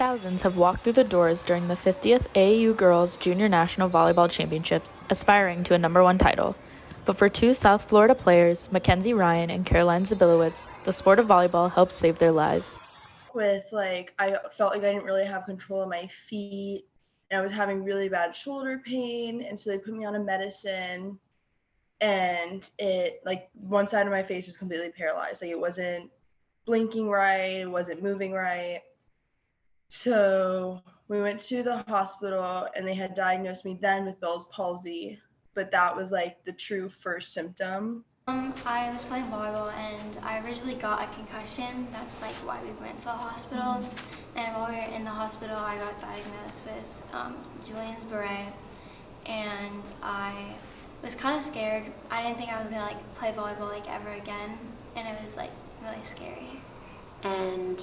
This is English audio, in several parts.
thousands have walked through the doors during the 50th AAU Girls Junior National Volleyball Championships, aspiring to a #1 title. But for two South Florida players, Mackenzie Ryan and Karoline Zabilowicz, the sport of volleyball helped save their lives. I felt like I didn't really have control of my feet, and I was having really bad shoulder pain, and so they put me on a medicine, and one side of my face was completely paralyzed. Like, it wasn't blinking right, it wasn't moving right. So we went to the hospital, and they had diagnosed me then with Bell's palsy, but that was like the true first symptom. I was playing volleyball and I originally got a concussion. That's like why we went to the hospital. And while we were in the hospital, I got diagnosed with Guillain-Barre, and I was kind of scared. I didn't think I was gonna like play volleyball like ever again, and it was like really scary. And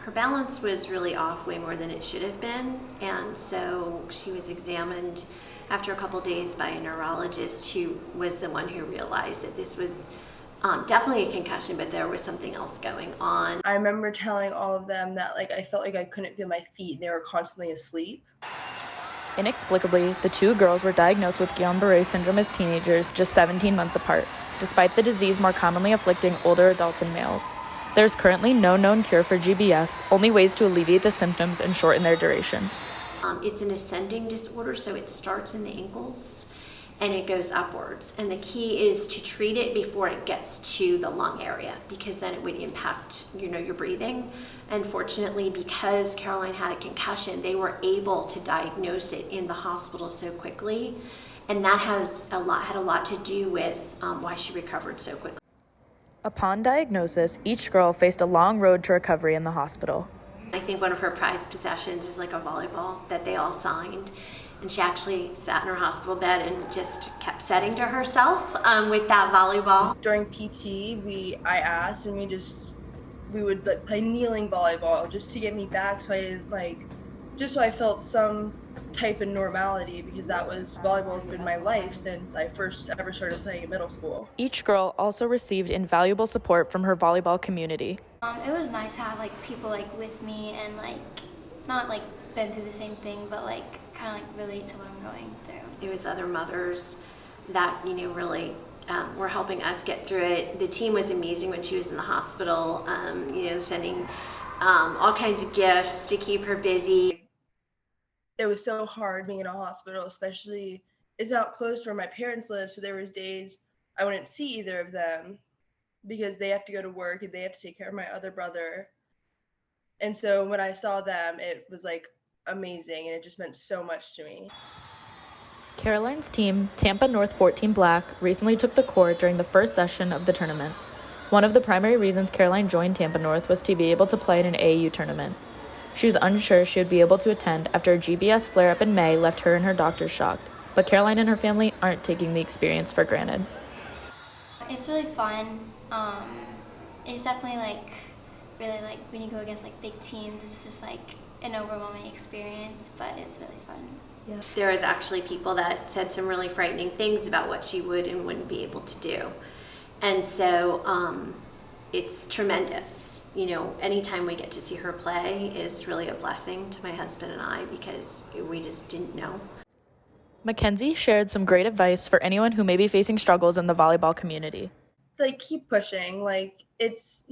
her balance was really off way more than it should have been, and so she was examined after a couple days by a neurologist who was the one who realized that this was definitely a concussion, but there was something else going on. I remember telling all of them that I felt like I couldn't feel my feet. They were constantly asleep. Inexplicably, the two girls were diagnosed with Guillain-Barre syndrome as teenagers, just 17 months apart, despite the disease more commonly afflicting older adults and males. There's currently no known cure for GBS, only ways to alleviate the symptoms and shorten their duration. It's an ascending disorder, so it starts in the ankles and it goes upwards. And the key is to treat it before it gets to the lung area, because then it would impact, your breathing. And fortunately, because Karoline had a concussion, they were able to diagnose it in the hospital so quickly. And that had a lot to do with why she recovered so quickly. Upon diagnosis, each girl faced a long road to recovery in the hospital. I think one of her prized possessions is like a volleyball that they all signed. And she actually sat in her hospital bed and just kept setting to herself with that volleyball. During PT, I asked, and we would play kneeling volleyball just to get me back, so I felt some type of normality, because volleyball has been my life since I first ever started playing in middle school. Each girl also received invaluable support from her volleyball community. It was nice to have people with me and not been through the same thing, but kind of relate to what I'm going through. It was other mothers that really were helping us get through it. The team was amazing when she was in the hospital, sending all kinds of gifts to keep her busy. It was so hard being in a hospital, especially it's not close to where my parents live, so there was days I wouldn't see either of them because they have to go to work and they have to take care of my other brother. And so when I saw them, it was amazing, and it just meant so much to me. Karoline's team, Tampa North 14 Black, recently took the court during the first session of the tournament. One of the primary reasons Karoline joined Tampa North was to be able to play in an AAU tournament. She was unsure she would be able to attend after a GBS flare-up in May left her and her doctors shocked, but Karoline and her family aren't taking the experience for granted. It's really fun. It's definitely really when you go against big teams, it's just an overwhelming experience, but it's really fun. Yeah. There was actually people that said some really frightening things about what she would and wouldn't be able to do. And so it's tremendous. Anytime we get to see her play is really a blessing to my husband and I, because we just didn't know. Mackenzie shared some great advice for anyone who may be facing struggles in the volleyball community. Keep pushing. It's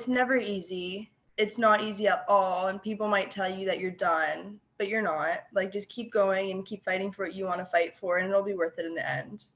never easy. It's not easy at all, and people might tell you that you're done, but you're not. Just keep going and keep fighting for what you want to fight for, and it'll be worth it in the end.